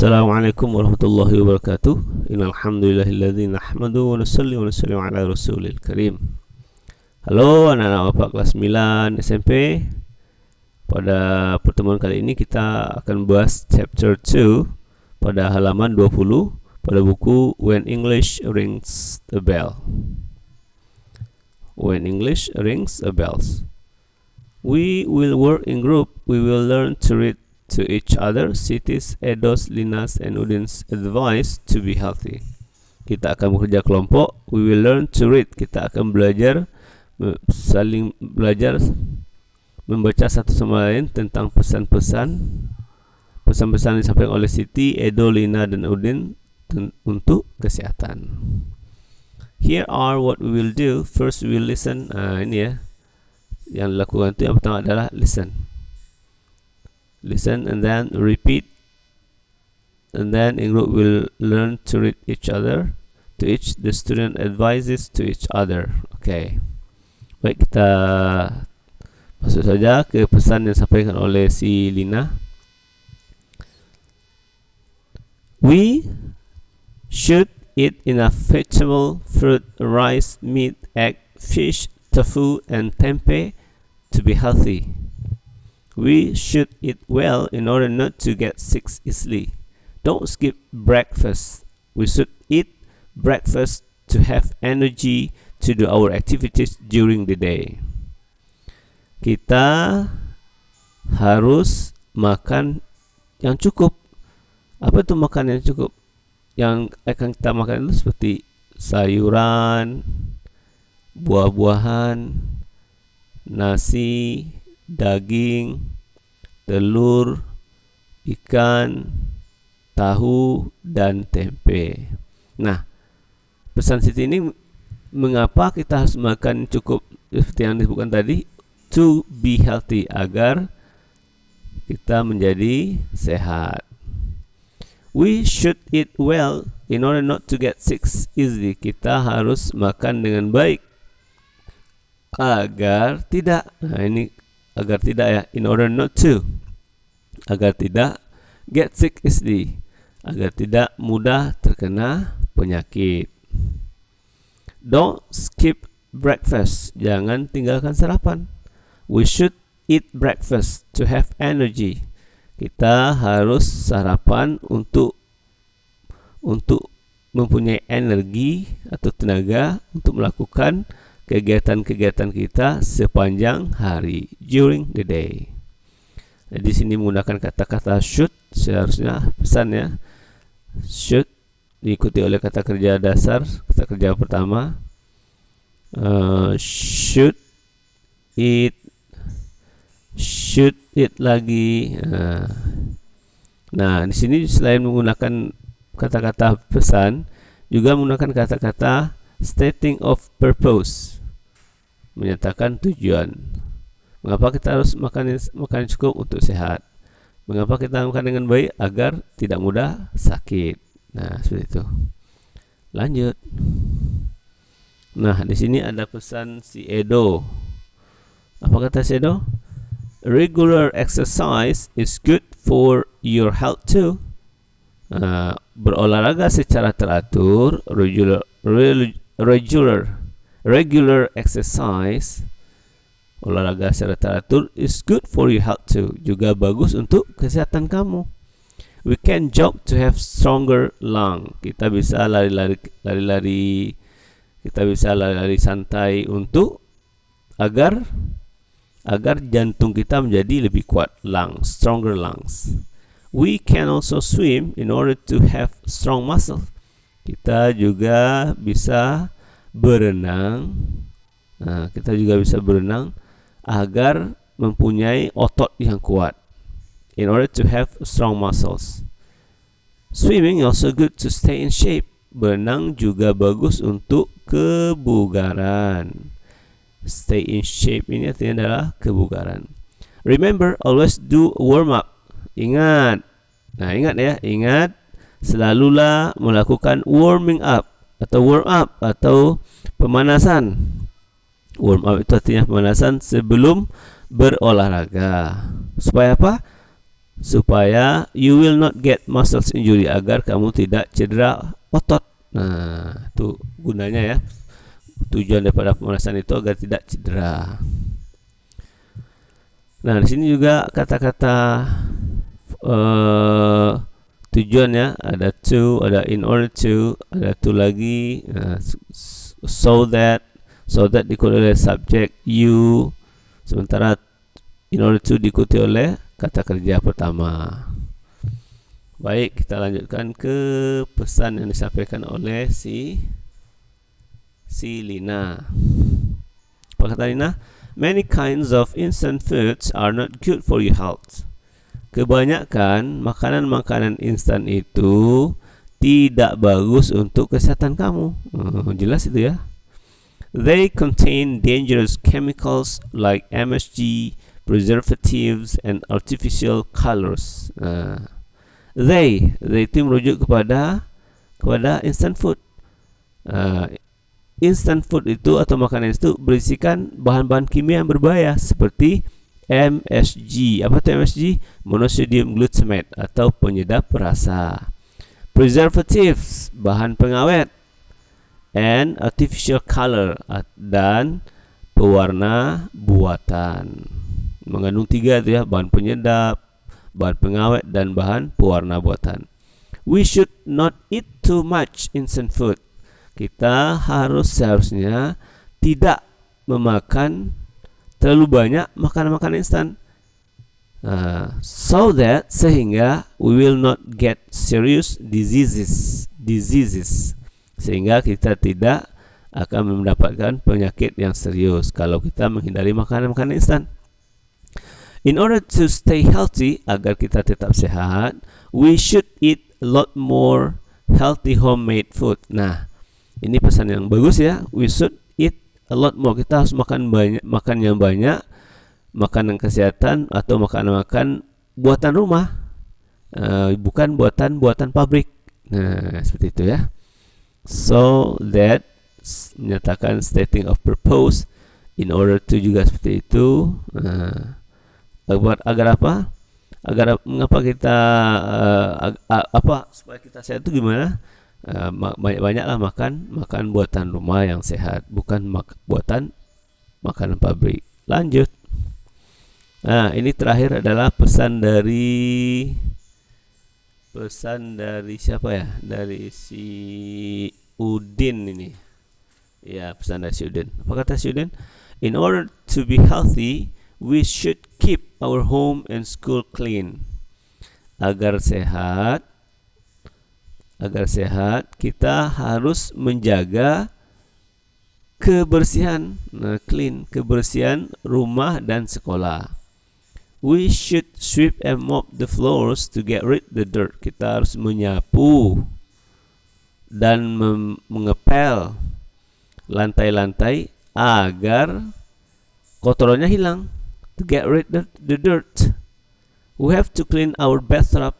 Assalamualaikum warahmatullahi wabarakatuh. Innal hamdalillahilladzi nahmaduhu wa nusalli wa nusallimu ala rasulil karim. Halo anak-anak Bapak kelas 9 SMP. Pada pertemuan kali ini kita akan bahas chapter 2 pada halaman 20 pada buku When English Rings a Bell. When English Rings a Bells. We will work in group. We will learn to read to each other. Siti's, Edo's, Lina's, and Udin's advice to be healthy. Kita akan bekerja kelompok. We will learn to read. Kita akan belajar saling belajar membaca satu sama lain tentang pesan-pesan yang disampaikan oleh Siti, Edo, Lina, dan Udin untuk kesehatan. Here are what we will do. First we will listen. Ini ya yang dilakukan itu. Yang pertama adalah listen. Listen and then repeat, and then in group will learn to read each other. To each the student advises to each other. Okay. Baik, kita masuk saja ke pesan yang disampaikan oleh si Lina. We should eat enough vegetable, fruit, rice, meat, egg, fish, tofu, and tempeh to be healthy. We should eat well in order not to get sick easily. Don't skip breakfast. We should eat breakfast to have energy to do our activities during the day. Kita harus makan yang cukup. Apa itu makan yang cukup? Yang akan kita makan itu seperti sayuran, buah-buahan, nasi, daging, telur, ikan, tahu, dan tempe. Nah, pesan Siti ini mengapa kita harus makan cukup seperti yang disebutkan tadi, to be healthy, agar kita menjadi sehat. We should eat well in order not to get sick easily. Kita harus makan dengan baik agar tidak, agar tidak ya, in order not to, agar tidak get sick easily, agar tidak mudah terkena penyakit. Don't skip breakfast, jangan tinggalkan sarapan. We should eat breakfast to have energy. Kita harus sarapan untuk mempunyai energi atau tenaga untuk melakukan kegiatan-kegiatan kita sepanjang hari, during the day. Di sini menggunakan kata-kata should, seharusnya pesannya should diikuti oleh kata kerja dasar, kata kerja pertama, should eat lagi. Nah, di sini selain menggunakan kata-kata pesan, juga menggunakan kata-kata stating of purpose, menyatakan tujuan. Mengapa kita harus makan cukup untuk sehat? Mengapa kita makan dengan baik? Agar tidak mudah sakit. Nah, seperti itu. Lanjut. Nah, di sini ada pesan si Edo. Apa kata si Edo? Regular exercise is good for your health too. Berolahraga secara teratur, regular exercise, olahraga secara teratur, is good for your health too, juga bagus untuk kesehatan kamu. We can jog to have stronger lung. Kita bisa lari-lari, kita bisa lari-lari santai untuk agar jantung kita menjadi lebih kuat, stronger lungs. We can also swim in order to have strong muscle. Kita juga bisa berenang. Kita juga bisa berenang agar mempunyai otot yang kuat. In order to have strong muscles. Swimming also good to stay in shape. Berenang juga bagus untuk kebugaran. Stay in shape ini artinya adalah kebugaran. Remember, always do warm up. Ingat. Nah, ingat selalulah melakukan warming up atau pemanasan. Warm up itu artinya pemanasan sebelum berolahraga. Supaya apa? supaya you will not get muscles injury, agar kamu tidak cedera otot. Nah, itu gunanya ya. Tujuan daripada pemanasan itu agar tidak cedera. Nah, di sini juga kata-kata tujuan ya, ada to, ada in order to, ada to lagi, so that diikuti oleh subjek you, sementara in order to diikuti oleh kata kerja pertama. Baik, kita lanjutkan ke pesan yang disampaikan oleh si Lina. Apa kata Lina? Many kinds of instant foods are not good for your health. Kebanyakan makanan-makanan instan itu tidak bagus untuk kesehatan kamu. Jelas itu ya. They contain dangerous chemicals like MSG, preservatives, and artificial colors. They itu merujuk kepada instant food. Instant food itu atau makanan itu berisikan bahan-bahan kimia yang berbahaya seperti MSG. Apa itu MSG? Monosodium glutamate atau penyedap rasa. Preservatives, bahan pengawet. And artificial color, dan pewarna buatan. Mengandung 3 itu ya, bahan penyedap, bahan pengawet, dan bahan pewarna buatan. We should not eat too much instant food. Kita seharusnya tidak memakan terlalu banyak makanan-makanan instan. So that, sehingga we will not get serious diseases. Sehingga kita tidak akan mendapatkan penyakit yang serius kalau kita menghindari makanan-makanan instan. In order to stay healthy, agar kita tetap sehat, we should eat a lot more healthy homemade food. Nah, ini pesan yang bagus ya. We should eat a lot more. Kita harus makan yang banyak, makanan kesehatan atau makan buatan rumah, bukan buatan pabrik. Nah, seperti itu ya. So that, menyatakan stating of purpose, in order to juga seperti itu. Agar apa? Mengapa kita supaya kita sehat itu gimana? Banyak-banyaklah makan buatan rumah yang sehat, bukan buatan makanan pabrik. Lanjut. Nah, ini terakhir adalah pesan dari siapa ya? Dari si Udin ini. Ya, pesan dari si Udin. Apa kata si Udin? In order to be healthy, we should keep our home and school clean. Agar sehat, kita harus menjaga kebersihan, clean, kebersihan rumah dan sekolah. We should sweep and mop the floors to get rid the dirt. Kita harus menyapu dan mengepel lantai-lantai agar kotorannya hilang. To get rid of the dirt, we have to clean our bathtub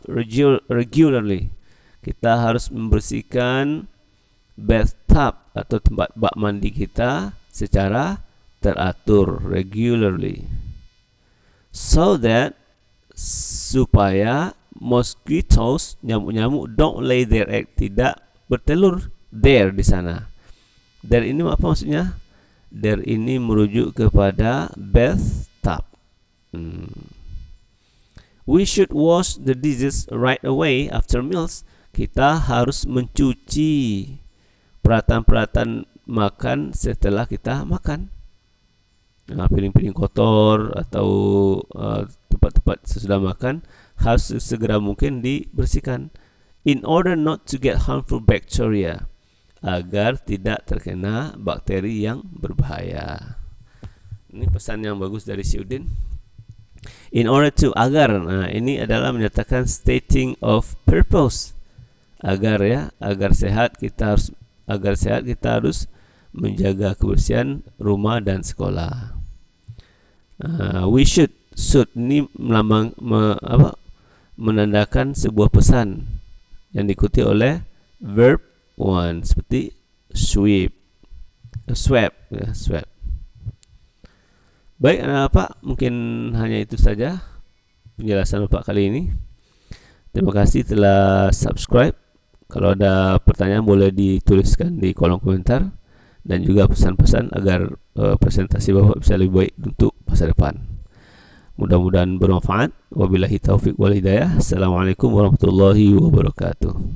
regularly. Kita harus membersihkan bathtub atau tempat bak mandi kita secara teratur, regularly. So that, supaya mosquitoes, nyamuk-nyamuk, don't lay their egg, tidak bertelur there, di sana. There ini apa maksudnya? There ini merujuk kepada bathtub. We should wash the dishes right away after meals. Kita harus mencuci peralatan-peralatan makan setelah kita makan. Piring-piring kotor atau tempat-tempat sesudah makan harus segera mungkin dibersihkan. In order not to get harmful bacteria, agar tidak terkena bakteri yang berbahaya. Ini pesan yang bagus dari si Udin. In order to, agar. Nah, ini adalah menyatakan stating of purpose. Agar sehat kita harus menjaga kebersihan rumah dan sekolah. We should ini menandakan sebuah pesan yang diikuti oleh verb one, seperti sweep, sweep. Baik, mungkin hanya itu saja penjelasan Bapak kali ini. Terima kasih telah subscribe. Kalau ada pertanyaan boleh dituliskan di kolom komentar, dan juga pesan-pesan agar presentasi Bapak bisa lebih baik untuk masa depan. Mudah-mudahan bermanfaat. Wabillahi taufik wal hidayah. Assalamualaikum warahmatullahi wabarakatuh.